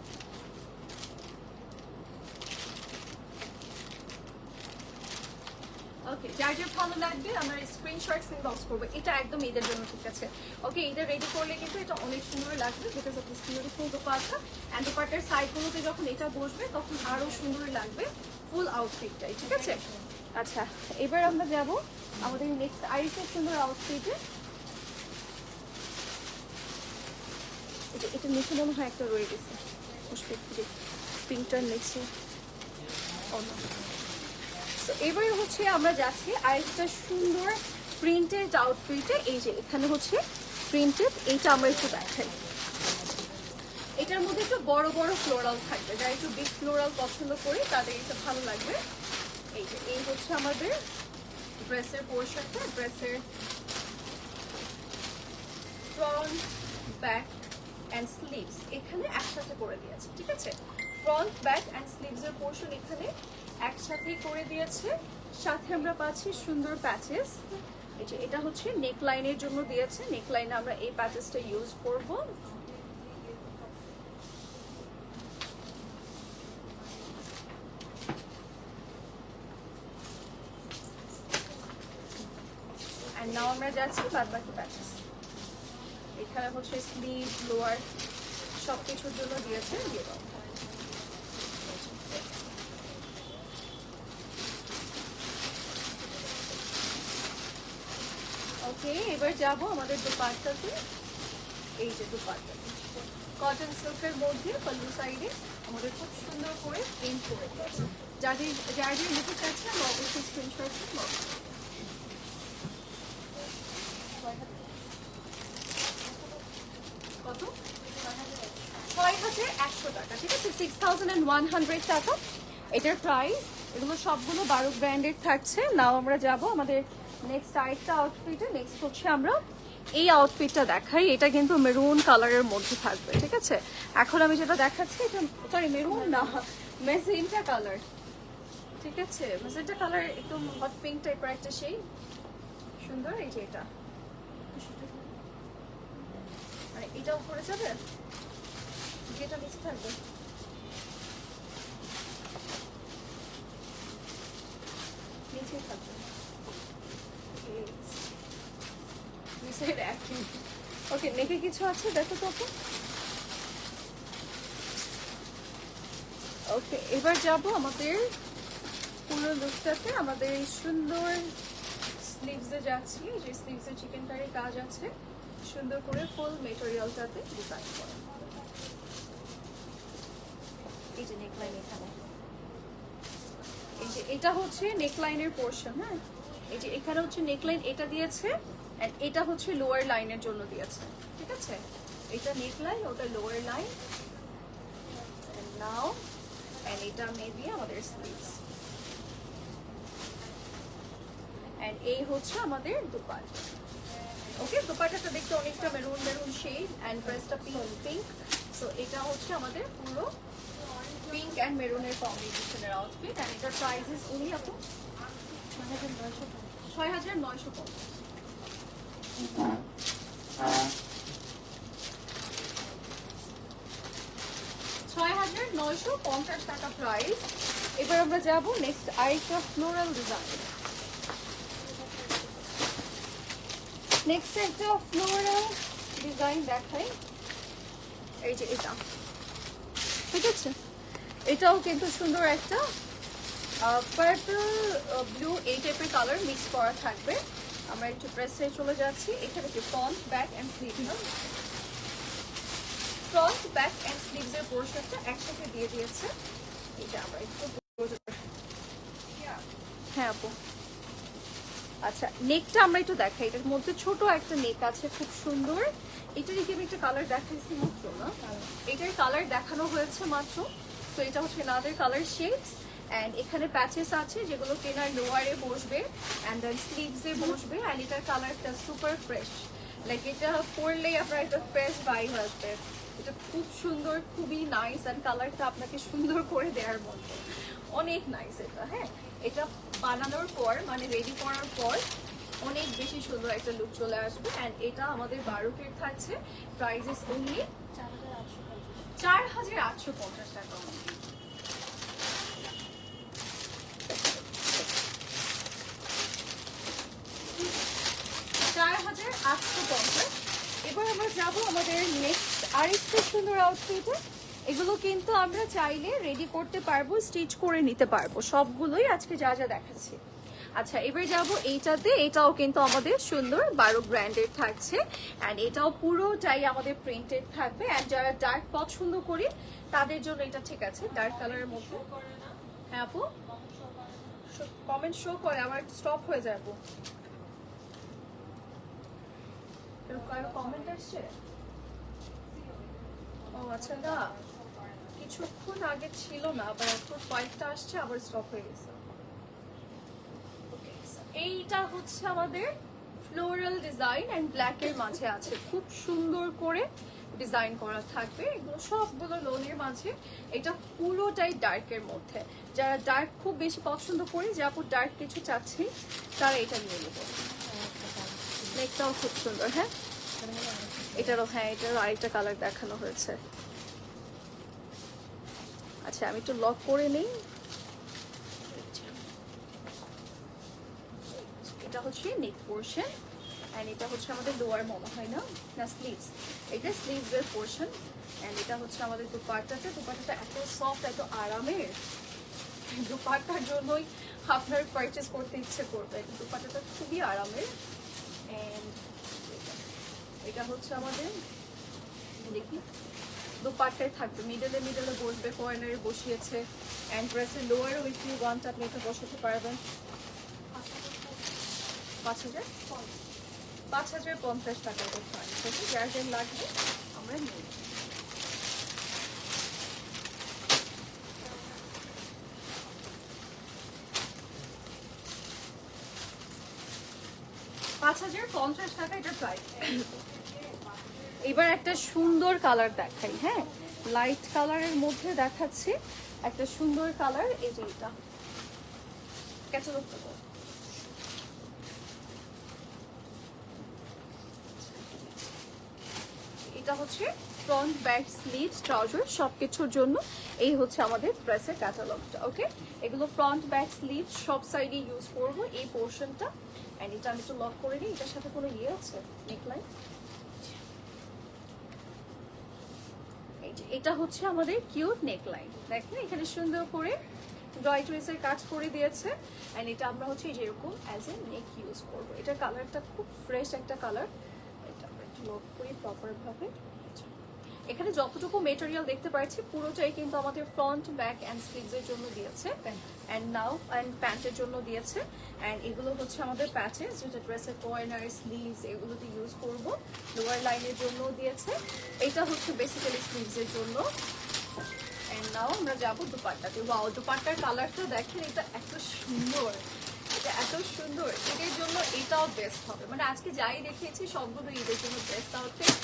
ওকে, যার যার ভালো লাগবে আমরা স্ক্রিনশটস ইনবক্স করবো। এটা একদম ঈদের জন্য, ঠিক আছে? ওকে, ঈদের রেডি করলে কিন্তু এটা অনেক সুন্দর লাগবে, because of this beautiful dupatta. And দোপাট্টার সাইডগুলোতে যখন এটা বসবে তখন আরো সুন্দর লাগবে ফুল আউটফিটটাই, ঠিক আছে? আচ্ছা, এবার আমরা যাব আমাদের নেক্সট আরেকটা সুন্দর আউটফিটে। এটা নিচে মনে হয় একটা রয়ে গেছে, পিঙ্কটার নিচে। এবার হচ্ছে আমরা যাচ্ছি আরেকটা সুন্দর প্রিন্টেড আউটফিটে। এই যে এখানে হচ্ছে প্রিন্টেড, এইটা আমরা একটু দেখাই। এটার মধ্যে একটু বড় বড় ফ্লোরাল থাকবে, যারা একটু বিগ ফ্লোরাল পছন্দ করে তাদের এটা ভালো লাগবে। এই যে এই হচ্ছে আমাদের ড্রেসের পোর্শনটা, ড্রেসের ফ্রন্ট, ব্যাক এন্ড স্লিভস এখানে একসাথে করে দিয়েছে, ঠিক আছে? ফ্রন্ট, ব্যাক এন্ড স্লিভস এর পোর্শন এখানে একসাথে করে দিয়েছে। সাথে আমরা পাচ্ছি সুন্দর প্যাচেস। এই যে এটা হচ্ছে নেক লাইনের জন্য দিয়েছে, নেক লাইনে আমরা এই প্যাচেসটা ইউজ করব। এন্ড নাও আমরা যাচ্ছি বাদ বাকি প্যাচেস। এখানে হচ্ছে স্লিভ, লোয়ার সবকিছুর জন্য দিয়েছে, দিয়ে দাও। ওকে, এবার যাব আমাদের দোপাট্টাতে। এই যে দোপাট্টাতে কটন সিল্কের মধ্যে পল্লু সাইডে আমাদের খুব সুন্দর করে প্রিন্ট করে দিয়েছে। যার নিতে চাচ্ছে আমরা অবশ্যই স্ক্রিনশট নেব। কত? 6100 টাকা, ঠিক আছে? 6100 টাকা এটার প্রাইস। এগুলো সবগুলো 12 ব্র্যান্ডের থাকছে। নাও আমরা যাব আমাদের নেক্সট আরেকটা আউটফিটে। নেক্সট হচ্ছে আমরা এই আউটফিটটা দেখাই। এটা কিন্তু মেরুন কালারের মধ্যে থাকবে, ঠিক আছে? এখন আমি যেটা দেখাচ্ছি এটা, সরি মেরুন না, মেজেন্টা কালার, ঠিক আছে? মেজেন্টা কালার একদম হট পিঙ্ক টাইপের একটা সেই সুন্দর। এই যে এটা মানে এটা উপরে যাবে, যেটা নিচে থাকবে নিচে থাকবে। ওকে, নেকে কিছু আছে দেখো তো। ওকে, এবার যাব আমাদের পুরো লুকটাতে। আমাদের এই সুন্দর স্লিভসে যাচ্ছি, যে স্লিভসে চিকেন কারি কাজ আছে, সুন্দর করে ফুল মেটেরিয়ালটাতে ডিজাইন করা। এই যে নেকলাইন এখানে, এই যে এটা হচ্ছে নেকলাইনের পোর্শন। হ্যাঁ, এই যে এখানে হচ্ছে নেকলাইন এটা দিয়েছে, এন্ড এটা হচ্ছে লোয়ার লাইনের জন্য দিয়েছে, ঠিক আছে? এটা নেকলাইন, ওটা lower line, and now and এটা মেবি আমাদের স্লিভস, এন্ড এই হচ্ছে আমাদের দুপাট্টা। ওকে, দুপাট্টাটা দেখতে অনেকটা মেরুন মেরুন শেড এন্ড ড্রেসটা পিঙ্ক পিঙ্ক। সো এটা হচ্ছে আমাদের পুরো পিঙ্ক এন্ড মেরুনের কম্বিনেশনের আউটফিট, এন্ড এটার প্রাইস ইজ উনি আপু 6950। 6950 টাকা প্রাইস। এবার আমরা যাব নেক্সট আরেকটা ফ্লোরাল ডিজাইন। নেক্সট একটা ফ্লোরাল ডিজাইন দেখাই, এই যে এটা, ঠিক আছে? এটাও কিন্তু সুন্দর একটা পার্পল ব্লু এই টাইপের কালার মিক্স করা থাকবে। আমরা একটু ড্রেসে চলে যাচ্ছি। এখানে কি front back and sleeve, front back and স্লিভসের পোর্শনটা একসাথে দিয়ে দিয়েছে। এটা আমরা একটু, হ্যাঁ আপু, আচ্ছা নেকটা আমরা একটু দেখাই। এটার মধ্যে ছোট একটা নেক আছে, খুব সুন্দর। এটারই কি আমি একটা কালার দেখাইছি মাত্র না? এটার কালার দেখানো হয়েছে মাত্র। তো এটা হচ্ছে নাদের কালার শেডস, এন্ড এখানে প্যাচেস আছে যেগুলো কেনার লোয়ারে বসবে এন্ড দেন স্লিভসে বসবে, এন্ড এটার কালারটা সুপার ফ্রেশ। লাইক এটা পরলেই আপনার একটা ফ্রেশ ভাইব আসবে। এটা খুব সুন্দর, খুবই নাইস, এন্ড কালারটা আপনাকে সুন্দর করে দেওয়ার মতো, অনেক নাইস এটা। হ্যাঁ, এটা বানানোর পর মানে রেডি করার পর অনেক বেশি সুন্দর একটা লুক চলে আসবে। এন্ড এটা আমাদের 12 থাকছে, প্রাইস ইজ অনলি 4850 টাকা। 4850। এবার আমরা যাবো আমাদের নেক্সট আরেকটা সুন্দর আউটফিটে। এগুলো কিন্তু আমরা চাইলে রেডি করতে পারবো, স্টিচ করে নিতে পারবো, সবগুলোই আজকে যা যা দেখাচ্ছি। আচ্ছা এবার যাব এইটাতে। এটাও কিন্তু আমাদের সুন্দর 12 ব্র্যান্ডের থাকছে, অ্যান্ড এটাও পুরোটাই আমাদের প্রিন্টেড থাকবে। অ্যান্ড যারা ডার্ক পছন্দ করি তাদের জন্য এটা ঠিক আছে, ডার্ক কালারের মধ্যে। হ্যাঁ আপু, কমেন্ট শো করে, আমার স্টপ হয়ে যাবো। কমেন্ট আসছে? ও আচ্ছা, না কিছুক্ষণ আগে ছিল না, আবার এখন কয়েকটা আসছে, আবার স্টপ হয়ে গেছে। এইটা হচ্ছে আমাদের ফ্লোরাল ডিজাইন এন্ড ব্ল্যাক এর মাঝে আছে, খুব সুন্দর করে ডিজাইন করা থাকবে। এগুলো সবগুলো লোনের মাঝে, এটা পুরোটাই ডার্কের মধ্যে। যারা ডার্ক খুব বেশি পছন্দ করি, যে আপু ডার্ক কিছু চাচ্ছি, তারা এটা নিয়ে নেবো। নেকটাও খুব সুন্দর। হ্যাঁ, এটারও, হ্যাঁ এটারও আরেকটা কালার দেখানো হয়েছে। আচ্ছা আমি একটু লক করে নিই। এটা হচ্ছে নেক পোর্শন, এন্ড এটা হচ্ছে আমাদের লোয়ার মনে হয় না, না স্লিভস। এটা স্লিভস এর পোর্শন, এন্ড এটা হচ্ছে আমাদের দুপাট্টাটা। দুপাট্টাটা এত সফট, এত আরামের, দুপাট্টার জন্যই আপনার পারচেস করতে ইচ্ছে করবে। দুপাট্টাটা খুবই আরামের। এন্ড এটা হচ্ছে আমাদের, দেখি দুপাট্টায় থাকবে, মিডলে মিডলে বসবে, কর্নারে বসিয়েছে। অ্যান্ড ড্রেসের লোয়ার উইথ ইউ ওয়ানটা আপনি এটা বসাতে পারবেন। 5050 টাকা করতে হয়। যার যার লাগবে আমরা নিই। টাকা এটা প্রাইস। এবার একটা সুন্দর কালার দেখাই। হ্যাঁ, লাইট কালারের মধ্যে দেখাচ্ছি একটা সুন্দর কালার। এই যে এটা ক্যাটালগটা, এটা হচ্ছে ফ্রন্ট ব্যাক স্লিভস ট্রাউজার সবকিছুর জন্য। এই হচ্ছে আমাদের ড্রেসের ক্যাটালগটা। ওকে, এগুলো ফ্রন্ট ব্যাক স্লিভস সব সাইডে ইউজ করবো এই পোর্শনটা। এন্ড এটা আমি একটু লক করে নিই। এটার সাথে কোনো ইয়ে আছে নেকলাইন? এটা হচ্ছে আমাদের কিউট নেকলাইন। দেখেন এখানে সুন্দর করে ড্রয়ট্রেসের কাজ করে দিয়েছে। এন্ড এটা আমরা হচ্ছে যেরকম অ্যাজ এ নেক ইউজ করবো। এটার কালারটা খুব ফ্রেশ একটা কালার। এটা আমরা একটু লক করি প্রপার ভাবে। এখানে যতটুকু মেটেরিয়াল দেখতে পাচ্ছি পুরোটাই কিন্তু আমাদের ফ্রন্ট ব্যাক অ্যান্ড স্লিভসের জন্য দিয়েছে, অ্যান্ড নাও অ্যান্ড প্যান্টের জন্য দিয়েছে। অ্যান্ড এগুলো হচ্ছে আমাদের প্যাচেস, যেটা ড্রেসের কর্নার স্লিভস এগুলোতে ইউজ করব। লোয়ার লাইনের জন্য দিয়েছে, এটা হচ্ছে বেসিক্যালি স্লিভসের জন্য। অ্যান্ড নাও আমরা যাবো দুপাট্টাতে। ওয়াও, দুপাট্টার কালারটা দেখেন, এটা এত সুন্দর, এটা এত সুন্দর। ঈদের জন্য এটাও বেস্ট হবে, মানে আজকে যাই দেখিয়েছি সবগুলো ঈদের জন্য বেস্ট আউটফিট।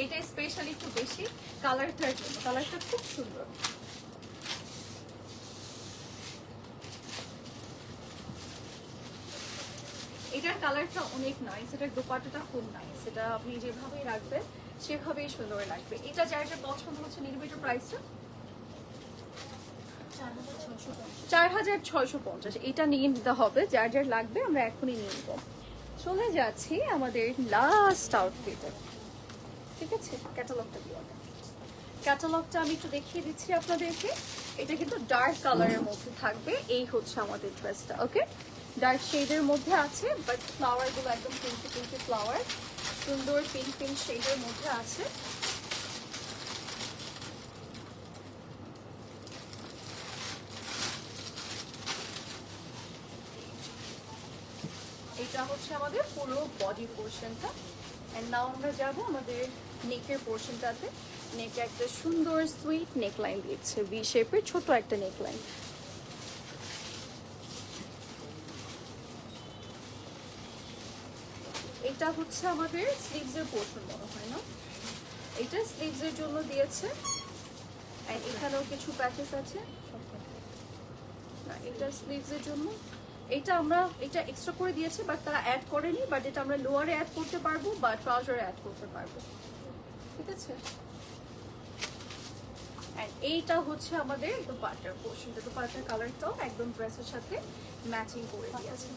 এটা স্পেশালি একটু বেশি কালারটার জন্য, কালারটা খুব সুন্দর। এটার কালারটা অনেক নাইস, এটার দোপাট্টাটা খুব নাইস, এটা আপনি যেভাবেই রাখবেন সেভাবেই সুন্দর লাগবে। এটা যার যার পছন্দ হচ্ছে নির্বিট প্রাইসটা 4650। এটা নিয়ে নিতে হবে, যার যার লাগবে আমরা এখনই নিয়ে নিব। চলে যাচ্ছি আমাদের লাস্ট আউটফিটে, ঠিক আছে? ক্যাটালগটা দিয়ে, ক্যাটালগটা আমি একটু দেখিয়ে দিচ্ছি আপনাদেরকে। এটা কিন্তু ডার্ক কালারের মধ্যে থাকবে, এই হচ্ছে আমাদের ড্রেসটা। ওকে, ডার্ক শেডের মধ্যে আছে, বাট ফ্লাওয়ারগুলো একদম পিঙ্কি পিঙ্কি ফ্লাওয়ার, সুন্দর পিঙ্ক পিঙ্ক শেডের মধ্যে আছে। এটা হচ্ছে আমাদের পুরো বডি পোর্শনটা। এন্ড নাও আমরা যাব আমাদের নেকের পোর্শনটাতে। নেকে একটা সুন্দর সুইট নেকলাইন দিচ্ছে, ভি শেপের ছোট একটা নেকলাইন। এটা হচ্ছে আমাদের স্লিভসের পোর্শন মনে হয় না, এটা স্লিভসের জন্য দিয়েছে। এন্ড এখানেও কিছু প্যাচেস আছে, না এটা স্লিভসের জন্য। এটা আমরা এটা এক্সট্রা করে দিয়েছে, বাট তারা অ্যাড করেনি, বাট এটা আমরা লোয়ারে অ্যাড করতে পারবো বা ট্রাউজারে অ্যাড করতে পারবো, ঠিক আছে? এন্ড এইটা হচ্ছে আমাদের দুপাট্টার পোর্শনটা, দুপাট্টার কালারটাও একদম ড্রেসের সাথে ম্যাচিং করে দিয়েছে।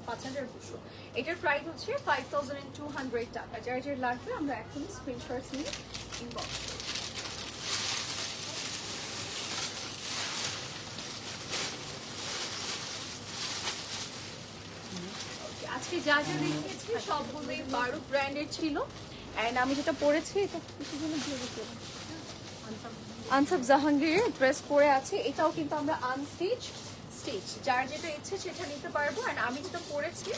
5200। এটার প্রাইস হচ্ছে 5200 টাকা। যার যার লাগবে আমরা এখনই স্ক্রিনশট নিয়ে ইনবক্স করব। আজকে যা যা দেখিয়েছি সবগুলোই বারো ব্র্যান্ডের ছিল। অ্যান্ড আমি যেটা পরেছি এটা কিছু জন্য আনসাব জাহাঙ্গীরের ড্রেস পরে আছে, এটাও কিন্তু আমরা আনস্টিচ স্টিচ, যার যেটা ইচ্ছে সেটা নিতে পারবো। অ্যান্ড আমি যেটা পরেছি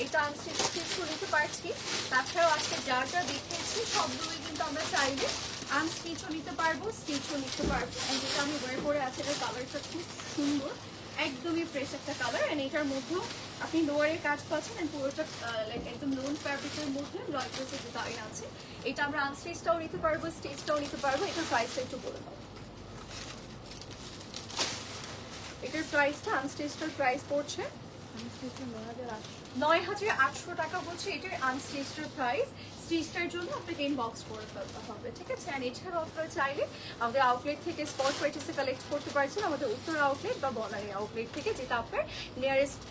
এটা আনস্টিচ স্টিচও নিতে পারছি। তাছাড়াও আজকে যা যা দেখিয়েছি সবগুলোই কিন্তু আমরা চাইলে আনস্টিচও নিতে পারবো, স্টিচও নিতে পারবো। অ্যান্ড যেটা আমি ওয়ার করে আছে এটার কালারটা খুব সুন্দর, একদমই ফ্রেশ একটা কালার। অ্যান্ড এটার মধ্যেও আপনি লোয়ারের কাজ পাচ্ছেন, অ্যান্ড পুরোটা লাইক একদম লোন ফ্যাব্রিকের মধ্যে রয়্যালসের ডিজাইন আছে। এটা আমরা আনস্টিচটাও নিতে পারবো, স্টিচটাও নিতে পারবো। এটার প্রাইসটা একটু বলে দাও। এটার প্রাইসটা আনস্টিচটার প্রাইস পড়ছে 9800 টাকা বলছে এটার আনস্টিচটার প্রাইস। স্টিচটার জন্য আপনাকে ইনবক্স করে ফেলতে হবে, ঠিক আছে? অ্যান্ড এছাড়াও আপনারা চাইলে আমাদের আউটলেট থেকে স্পট প্রাইসে কালেক্ট করতে পারছেন, আমাদের উত্তর আউটলেট বা বনানী আউটলেট থেকে, যেটা আপনার নিয়ারেস্ট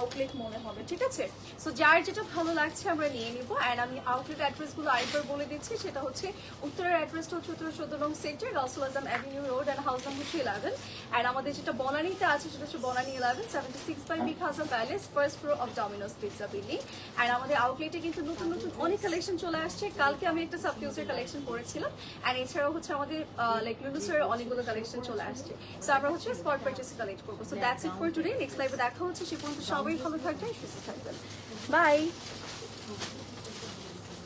আউটলেট মনে হবে, ঠিক আছে? সো যার যেটা ভালো লাগছে আমরা নিয়ে নিব। অ্যান্ড আমি আউটলেট অ্যাড্রেসগুলো আরেকবার বলে দিচ্ছি, সেটা হচ্ছে উত্তরের অ্যাড্রেসটা হচ্ছে উত্তর 14 নং sector, Russel Azam avenue road, and house number হচ্ছে 11। অ্যান্ড আমাদের যেটা বনানীতে আছে সেটা হচ্ছে Banani 11 76 by B Khaja palace, first floor of Domino's pizza building. And আমাদের আউটলেটে কিন্তু নতুন নতুন অনেক কালেকশন চলে আসছে। কালকে আমি একটা সাবফিউজের কালেকশন করেছিলাম, অ্যান্ড এছাড়াও হচ্ছে আমাদের লাইক লুলুসের অনেকগুলো কালেকশন চলে আসছে। সো আমরা হচ্ছে স্পট পারচেসে কালেক্ট করবো। So that's it for today. Next লাইভে দেখা হচ্ছে, সে পর্যন্ত সবাই ভালো থাকবেন, সুস্থ থাকবেন। বাই।